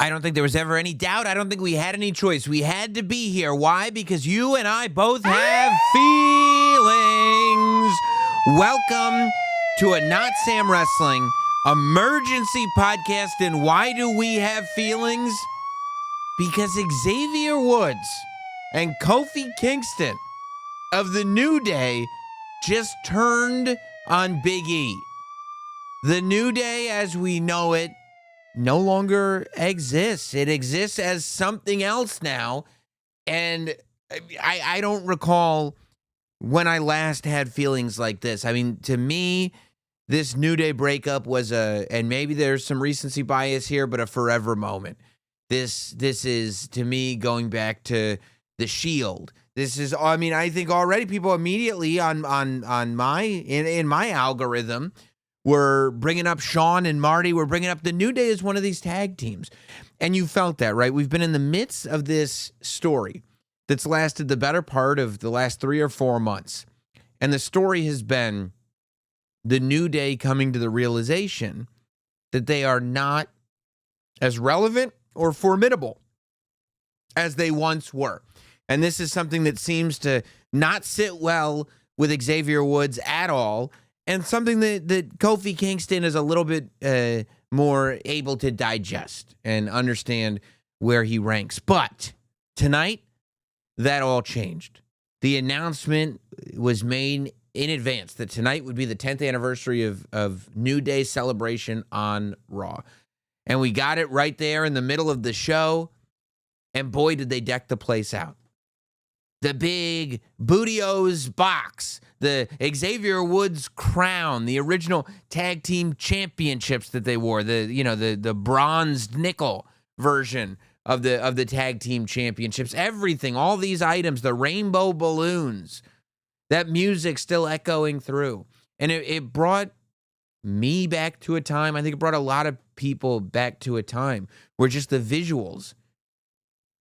I don't think there was ever any doubt. I don't think we had any choice. We had to be here. Why? Because you and I both have feelings. Welcome to a Notsam Wrestling emergency podcast. And why do we have feelings? Because Xavier Woods and Kofi Kingston of the New Day just turned on Big E. The New Day, as we know it, no longer exists. It exists as something else now. And I don't recall when I last had feelings like this. I mean, to me, this New Day breakup was and maybe there's some recency bias here, but a forever moment. This is, to me, going back to the Shield. This is, I mean, I think already people immediately in my algorithm we're bringing up Sean and Marty. We're bringing up the New Day as one of these tag teams. And you felt that, right? We've been in the midst of this story that's lasted the better part of the last 3 or 4 months. And the story has been the New Day coming to the realization that they are not as relevant or formidable as they once were. And this is something that seems to not sit well with Xavier Woods at all. And something that Kofi Kingston is a little bit more able to digest and understand where he ranks. But tonight, that all changed. The announcement was made in advance that tonight would be the 10th anniversary of New Day celebration on Raw. And we got it right there in the middle of the show. And boy, did they deck the place out. The big Booty-O's box, the Xavier Woods crown, the original tag team championships that they wore, the bronzed nickel version of the tag team championships, everything, all these items, the rainbow balloons, that music still echoing through. And it brought me back to a time, I think it brought a lot of people back to a time where just the visuals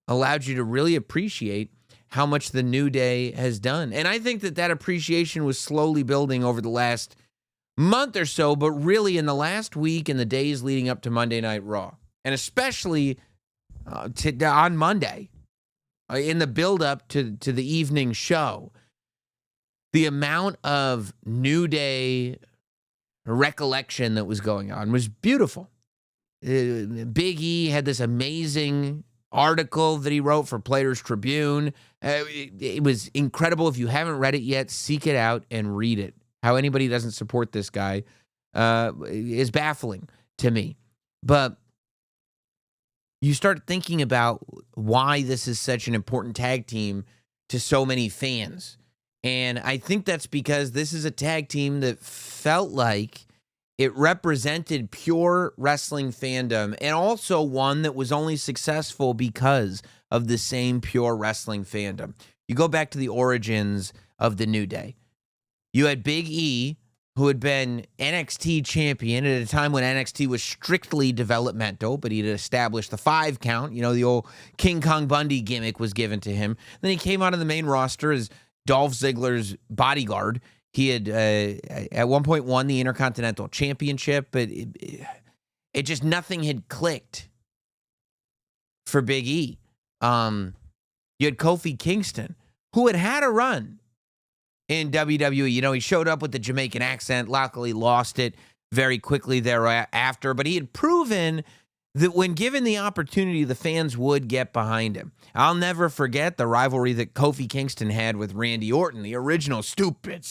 allowed you to really appreciate how much the New Day has done. And I think that appreciation was slowly building over the last month or so, but really in the last week and the days leading up to Monday Night Raw. And especially on Monday, in the build-up to the evening show, the amount of New Day recollection that was going on was beautiful. Big E had this amazing article that he wrote for Players Tribune. It was incredible. If you haven't read it yet, seek it out and read it. How anybody doesn't support this guy is baffling to me. But you start thinking about why this is such an important tag team to so many fans. And I think that's because this is a tag team that felt like it represented pure wrestling fandom, and also one that was only successful because of the same pure wrestling fandom. You go back to the origins of the New Day. You had Big E, who had been NXT champion at a time when NXT was strictly developmental, but he'd established the 5 count. You know, the old King Kong Bundy gimmick was given to him. Then he came out of the main roster as Dolph Ziggler's bodyguard. He had at one point won the Intercontinental Championship, but it just nothing had clicked for Big E. You had Kofi Kingston, who had a run in WWE. You know, he showed up with the Jamaican accent, luckily lost it very quickly thereafter, but he had proven that when given the opportunity, the fans would get behind him. I'll never forget the rivalry that Kofi Kingston had with Randy Orton, the original stupid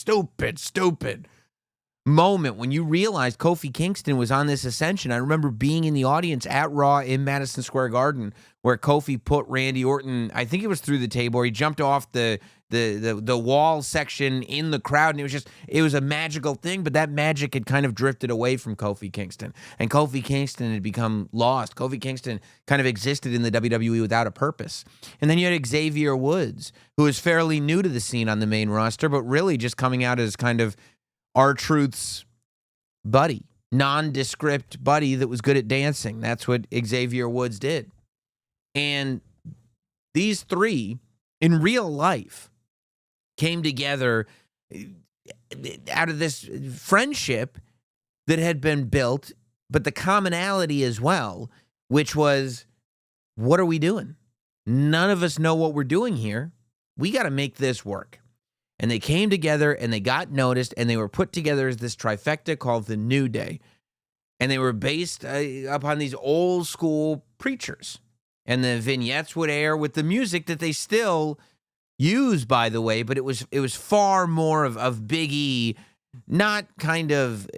moment when you realized Kofi Kingston was on this ascension. I remember being in the audience at Raw in Madison Square Garden where Kofi put Randy Orton, I think it was through the table, or he jumped off the wall section in the crowd, and it was a magical thing, but that magic had kind of drifted away from Kofi Kingston, and Kofi Kingston had become lost. Kofi Kingston kind of existed in the WWE without a purpose. And then you had Xavier Woods, who was fairly new to the scene on the main roster, but really just coming out as kind of R-Truth's buddy, nondescript buddy that was good at dancing. That's what Xavier Woods did. And these three, in real life, came together out of this friendship that had been built, but the commonality as well, which was what are we doing? None of us know what we're doing here. We got to make this work. And they came together and they got noticed and they were put together as this trifecta called the New Day. And they were based upon these old school preachers. And the vignettes would air with the music that they still use, by the way, but it was far more of Big E, not kind of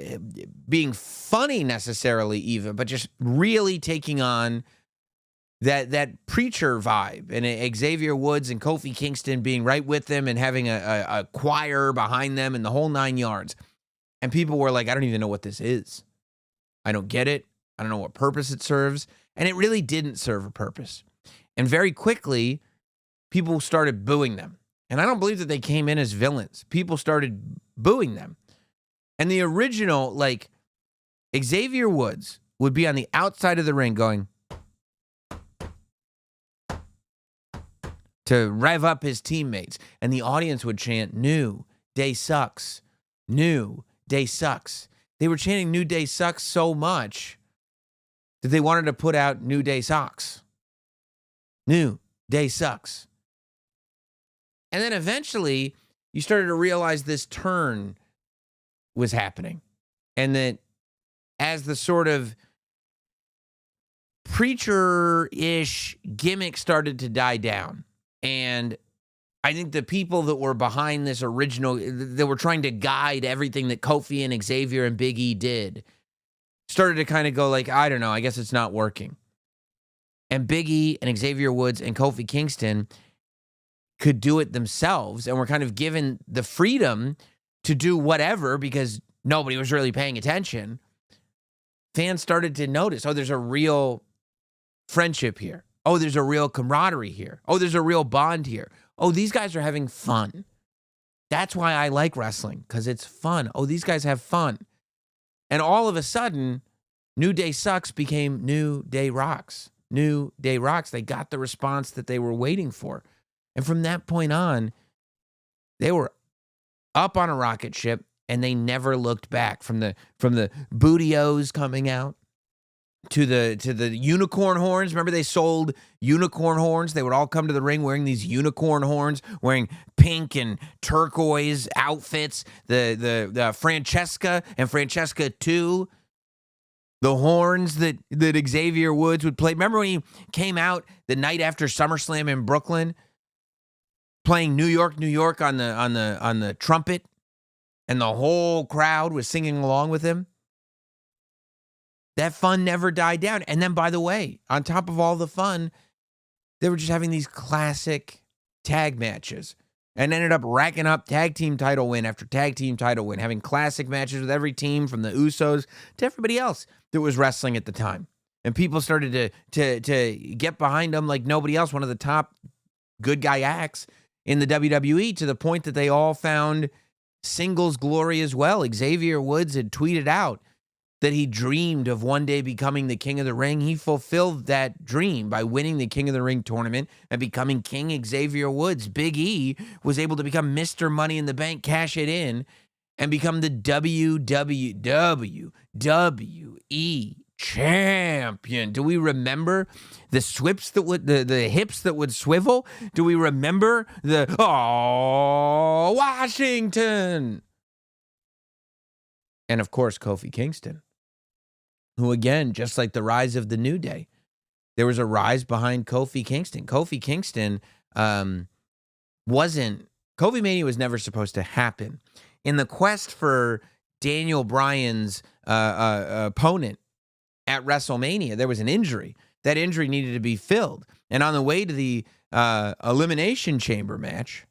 being funny necessarily even, but just really taking on that preacher vibe, and Xavier Woods and Kofi Kingston being right with them and having a choir behind them and the whole 9 yards. And people were like, I don't even know what this is. I don't get it. I don't know what purpose it serves. And it really didn't serve a purpose. And very quickly, people started booing them. And I don't believe that they came in as villains. People started booing them. And the original, like, Xavier Woods would be on the outside of the ring going to rev up his teammates. And the audience would chant, New Day sucks. New Day sucks. They were chanting New Day sucks so much that they wanted to put out New Day socks. New Day sucks. And then eventually, you started to realize this turn was happening. And that as the sort of preacher-ish gimmick started to die down, and I think the people that were behind this original, that were trying to guide everything that Kofi and Xavier and Big E did, started to kind of go like, I don't know, I guess it's not working. And Big E and Xavier Woods and Kofi Kingston could do it themselves and were kind of given the freedom to do whatever because nobody was really paying attention. Fans started to notice, oh, there's a real friendship here. Oh, there's a real camaraderie here. Oh, there's a real bond here. Oh, these guys are having fun. That's why I like wrestling, because it's fun. Oh, these guys have fun. And all of a sudden, New Day Sucks became New Day Rocks. New Day Rocks. They got the response that they were waiting for. And from that point on, they were up on a rocket ship and they never looked back. From the Booty-O's coming out to the unicorn horns. Remember they sold unicorn horns? They would all come to the ring wearing these unicorn horns, wearing pink and turquoise outfits. The Francesca and Francesca 2, the horns that Xavier Woods would play. Remember when he came out the night after SummerSlam in Brooklyn, playing New York, New York on the trumpet, and the whole crowd was singing along with him? That fun never died down. And then, by the way, on top of all the fun, they were just having these classic tag matches and ended up racking up tag team title win after tag team title win, having classic matches with every team from the Usos to everybody else that was wrestling at the time. And people started to get behind them like nobody else, one of the top good guy acts in the WWE, to the point that they all found singles glory as well. Xavier Woods had tweeted out that he dreamed of one day becoming the King of the Ring. He fulfilled that dream by winning the King of the Ring tournament and becoming King Xavier Woods. Big E was able to become Mr. Money in the Bank, cash it in, and become the WWE champion. Do we remember the swips that would, the hips that would swivel? Do we remember Washington? And of course, Kofi Kingston, who again, just like the rise of the New Day, there was a rise behind Kofi Kingston. Kofi Kingston Kofi Mania was never supposed to happen. In the quest for Daniel Bryan's opponent at WrestleMania, there was an injury. That injury needed to be filled. And on the way to the Elimination Chamber match,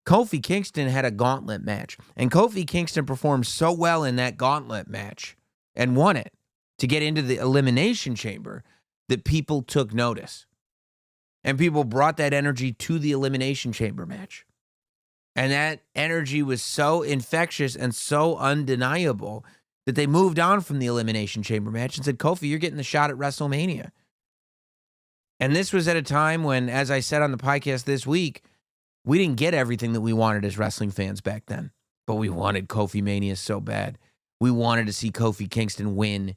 Kofi Kingston had a gauntlet match. And Kofi Kingston performed so well in that gauntlet match and won it to get into the Elimination Chamber that people took notice. And people brought that energy to the Elimination Chamber match. And that energy was so infectious and so undeniable that they moved on from the Elimination Chamber match and said, Kofi, you're getting the shot at WrestleMania. And this was at a time when, as I said on the podcast this week, we didn't get everything that we wanted as wrestling fans back then. But we wanted Kofi Mania so bad. We wanted to see Kofi Kingston win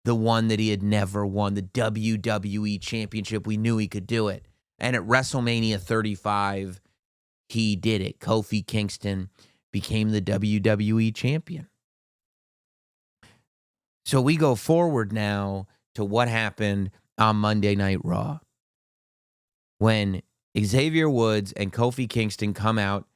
the one that he had never won, the WWE Championship. We knew he could do it. And at WrestleMania 35, he did it. Kofi Kingston became the WWE Champion. So we go forward now to what happened on Monday Night Raw, when Xavier Woods and Kofi Kingston come out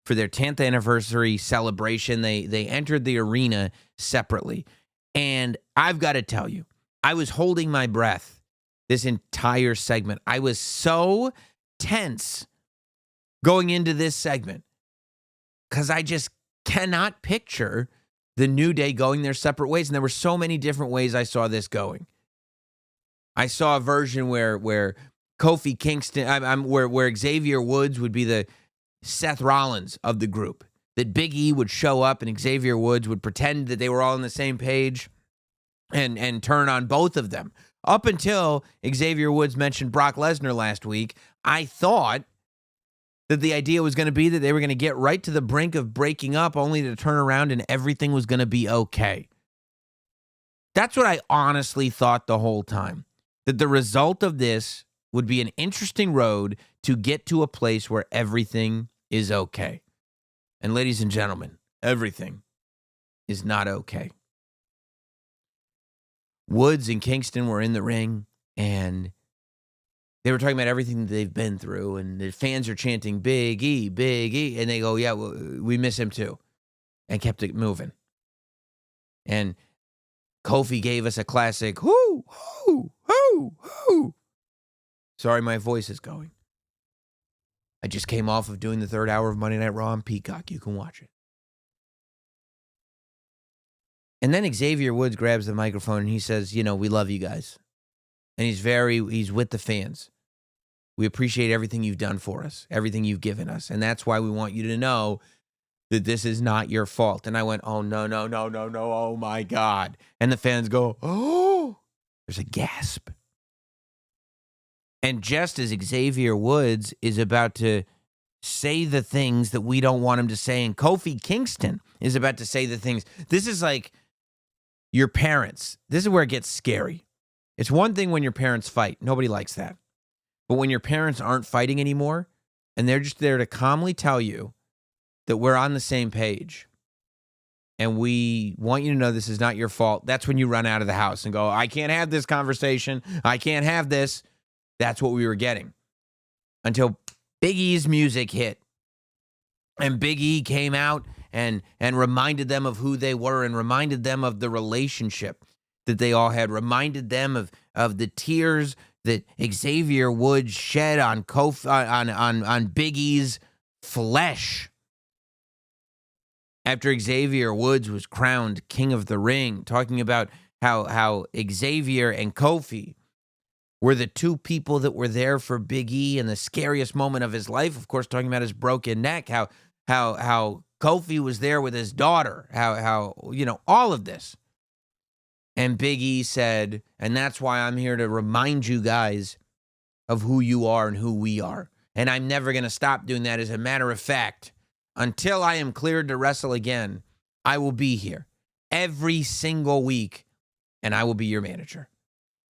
for their 10th anniversary celebration. They entered the arena separately. And I've got to tell you, I was holding my breath this entire segment. I was so tense going into this segment because I just cannot picture the New Day going their separate ways. And there were so many different ways I saw this going. I saw a version where Kofi Kingston, where Xavier Woods would be the Seth Rollins of the group. That Big E would show up and Xavier Woods would pretend that they were all on the same page and turn on both of them. Up until Xavier Woods mentioned Brock Lesnar last week, I thought that the idea was going to be that they were going to get right to the brink of breaking up only to turn around and everything was going to be okay. That's what I honestly thought the whole time. That the result of this would be an interesting road to get to a place where everything is okay. And ladies and gentlemen, everything is not okay. Woods and Kingston were in the ring, and they were talking about everything that they've been through, and the fans are chanting, Big E, Big E, and they go, yeah, well, we miss him too, and kept it moving. And Kofi gave us a classic, whoo, whoo, whoo, whoo. Sorry, my voice is going. I just came off of doing the third hour of Monday Night Raw on Peacock. You can watch it. And then Xavier Woods grabs the microphone and he says, you know, we love you guys. And he's with the fans. We appreciate everything you've done for us, everything you've given us. And that's why we want you to know that this is not your fault. And I went, oh, no, oh my God. And the fans go, oh, there's a gasp. And just as Xavier Woods is about to say the things that we don't want him to say, and Kofi Kingston is about to say the things, this is like your parents. This is where it gets scary. It's one thing when your parents fight. Nobody likes that. But when your parents aren't fighting anymore, and they're just there to calmly tell you that we're on the same page, and we want you to know this is not your fault, that's when you run out of the house and go, I can't have this conversation. I can't have this. That's what we were getting until Big E's music hit. And Big E came out and reminded them of who they were and reminded them of the relationship that they all had, reminded them of the tears that Xavier Woods shed on on Big E's flesh after Xavier Woods was crowned King of the Ring, talking about how Xavier and Kofi were the two people that were there for Big E in the scariest moment of his life. Of course, talking about his broken neck, how Kofi was there with his daughter, how all of this. And Big E said, and that's why I'm here to remind you guys of who you are and who we are. And I'm never going to stop doing that. As a matter of fact, until I am cleared to wrestle again, I will be here every single week, and I will be your manager.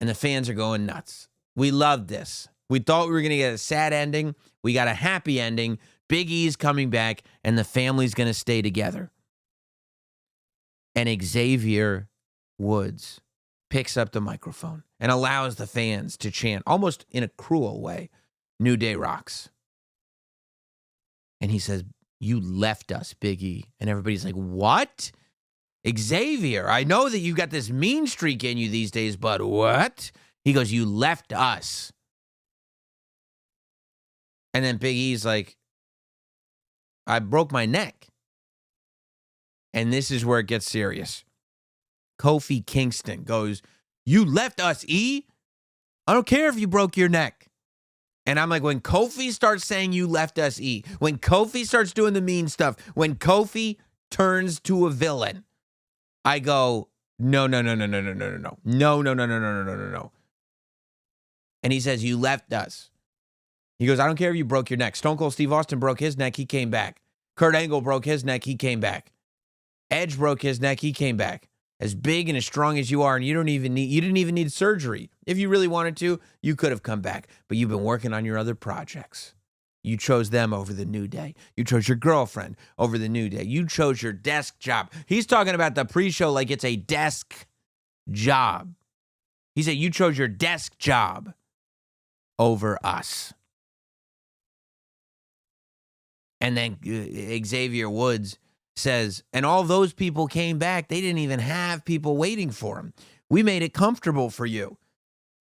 And the fans are going nuts. We love this. We thought we were going to get a sad ending. We got a happy ending. Big E's coming back, and the family's going to stay together. And Xavier Woods picks up the microphone and allows the fans to chant, almost in a cruel way, New Day rocks. And he says, you left us, Big E. And everybody's like, what? Xavier, I know that you got this mean streak in you these days, but what? He goes, you left us. And then Big E's like, I broke my neck. And this is where it gets serious. Kofi Kingston goes, you left us, E? I don't care if you broke your neck. And I'm like, when Kofi starts saying you left us, E, when Kofi starts doing the mean stuff, when Kofi turns to a villain, I go, no. And he says, you left us. He goes, I don't care if you broke your neck. Stone Cold Steve Austin broke his neck. He came back. Kurt Angle broke his neck. He came back. Edge broke his neck. He came back. as big and as strong as you are, and you didn't even need surgery. If you really wanted to, you could have come back. But you've been working on your other projects. You chose them over the New Day. You chose your girlfriend over the New Day. You chose your desk job. He's talking about the pre-show like it's a desk job. He said you chose your desk job over us. And then Xavier Woods says, and all those people came back. They didn't even have people waiting for them. We made it comfortable for you.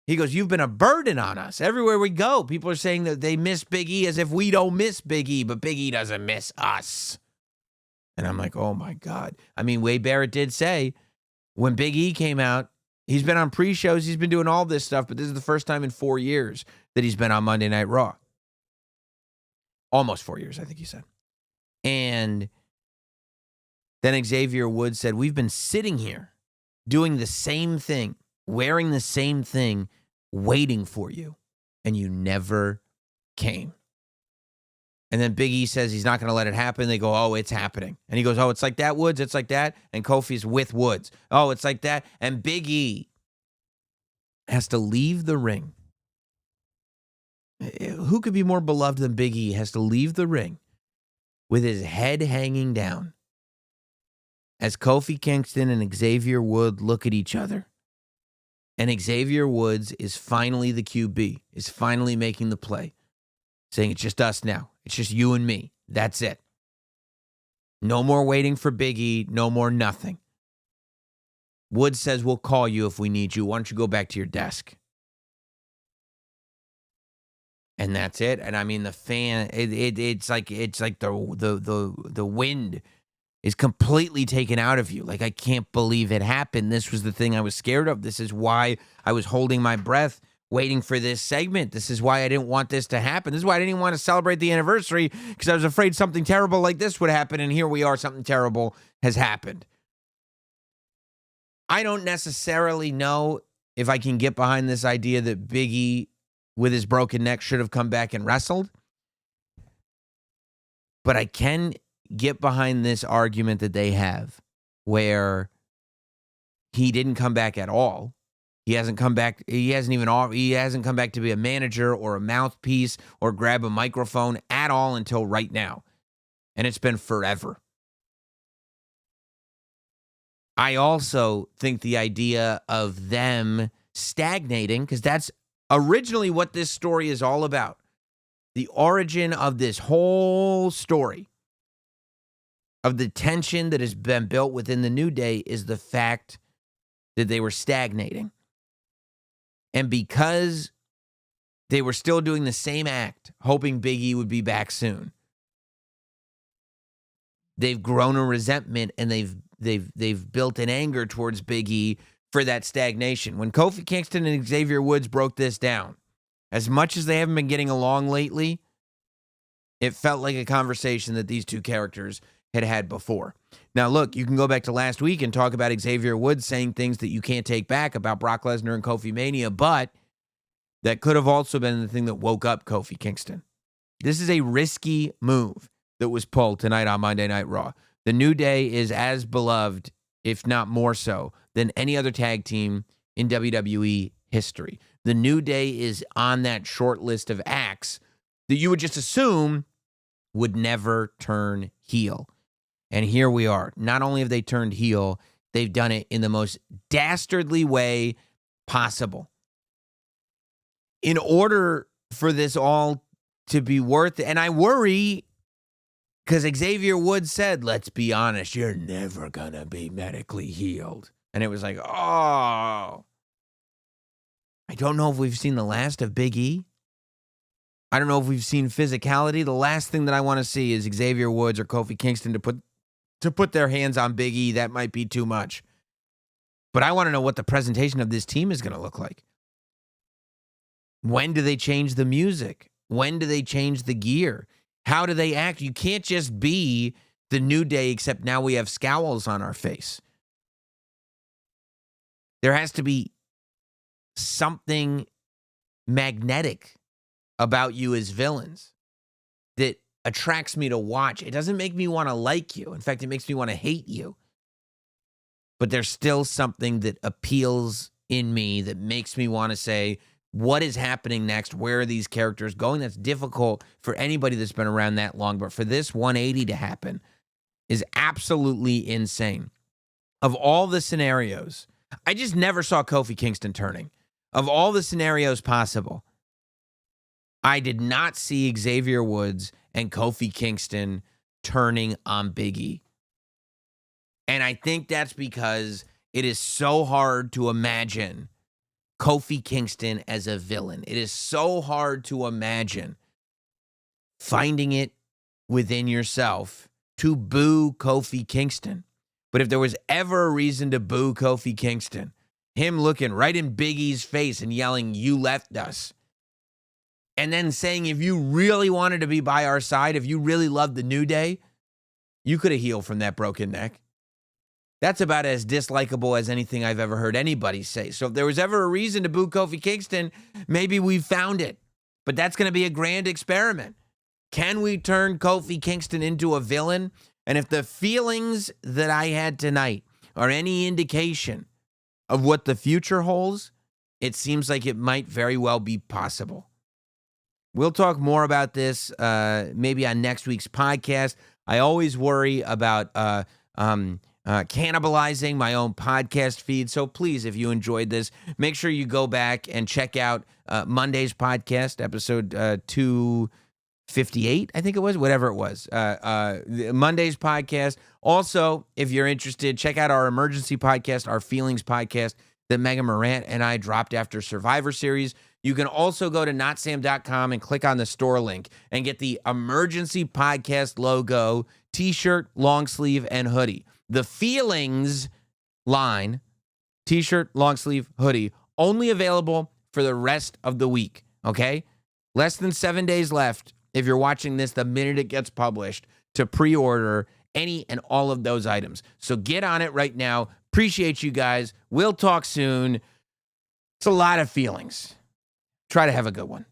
He goes, you've been a burden on us. Everywhere we go, people are saying that they miss Big E as if we don't miss Big E, but Big E doesn't miss us. And I'm like, oh, my God. I mean, Wade Barrett did say when Big E came out, he's been on pre-shows, he's been doing all this stuff, but this is the first time in 4 years that he's been on Monday Night Raw. Almost 4 years, I think he said. And then Xavier Woods said, we've been sitting here doing the same thing, wearing the same thing, waiting for you, and you never came. And then Big E says he's not going to let it happen. They go, oh, it's happening. And he goes, oh, it's like that, Woods? It's like that? And Kofi's with Woods. Oh, it's like that? And Big E has to leave the ring. Who could be more beloved than Big E? Has to leave the ring with his head hanging down as Kofi Kingston and Xavier Woods look at each other. And Xavier Woods is finally the QB, is finally making the play, saying it's just us now. It's just you and me. That's it. No more waiting for Big E. No more nothing. Woods says, we'll call you if we need you. Why don't you go back to your desk? And that's it. And I mean, the fan, it's like the wind is completely taken out of you. Like, I can't believe it happened. This was the thing I was scared of. This is why I was holding my breath, waiting for this segment. This is why I didn't want this to happen. This is why I didn't even want to celebrate the anniversary, because I was afraid something terrible like this would happen. And here we are, something terrible has happened. I don't necessarily know if I can get behind this idea that Big E, with his broken neck, should have come back and wrestled. But I can get behind this argument that they have where he didn't come back at all. He hasn't come back. He hasn't come back to be a manager or a mouthpiece or grab a microphone at all until right now. And it's been forever. I also think the idea of them stagnating, because that's originally what this story is all about. The origin of this whole story, of the tension that has been built within the New Day, is the fact that they were stagnating. And because they were still doing the same act, hoping Big E would be back soon, they've grown a resentment, and they've built an anger towards Big E for that stagnation. When Kofi Kingston and Xavier Woods broke this down, as much as they haven't been getting along lately, it felt like a conversation that these two characters had before. Now, look, you can go back to last week and talk about Xavier Woods saying things that you can't take back about Brock Lesnar and Kofi Mania, but that could have also been the thing that woke up Kofi Kingston. This is a risky move that was pulled tonight on Monday Night Raw. The New Day is as beloved, if not more so, than any other tag team in WWE history. The New Day is on that short list of acts that you would just assume would never turn heel. And here we are. Not only have they turned heel, they've done it in the most dastardly way possible. In order for this all to be worth it, and I worry, because Xavier Woods said, let's be honest, you're never going to be medically healed. And it was like, oh. I don't know if we've seen the last of Big E. I don't know if we've seen physicality. The last thing that I want to see is Xavier Woods or Kofi Kingston to put their hands on Big E. That might be too much. But I want to know what the presentation of this team is going to look like. When do they change the music? When do they change the gear? How do they act? You can't just be the New Day, except now we have scowls on our face. There has to be something magnetic about you as villains that attracts me to watch. It doesn't make me want to like you. In fact, it makes me want to hate you. but there's still something that appeals in me that makes me want to say, what is happening next? Where are these characters going? That's difficult for anybody that's been around that long, but for this 180 to happen is absolutely insane. Of all the scenarios, I just never saw Kofi Kingston turning. Of all the scenarios possible, I did not see Xavier Woods and Kofi Kingston turning on Big E. And I think that's because it is so hard to imagine Kofi Kingston as a villain. It is so hard to imagine finding it within yourself to boo Kofi Kingston. But if there was ever a reason to boo Kofi Kingston, him looking right in Big E's face and yelling, "You left us," and then saying, if you really wanted to be by our side, if you really loved the New Day, you could have healed from that broken neck. That's about as dislikable as anything I've ever heard anybody say. So if there was ever a reason to boo Kofi Kingston, maybe we found it. But that's going to be a grand experiment. Can we turn Kofi Kingston into a villain? And if the feelings that I had tonight are any indication of what the future holds, it seems like it might very well be possible. We'll talk more about this maybe on next week's podcast. I always worry about cannibalizing my own podcast feed. So please, if you enjoyed this, make sure you go back and check out Monday's podcast, episode 258, I think it was, whatever it was. Monday's podcast. Also, if you're interested, check out our emergency podcast, our feelings podcast that Megan Morant and I dropped after Survivor Series. You can also go to notsam.com and click on the store link and get the emergency podcast logo, t-shirt, long sleeve, and hoodie. The feelings line, t-shirt, long sleeve, hoodie, only available for the rest of the week, okay? Less than 7 days left, if you're watching this the minute it gets published, to pre-order any and all of those items. So get on it right now. Appreciate you guys. We'll talk soon. It's a lot of feelings. Try to have a good one.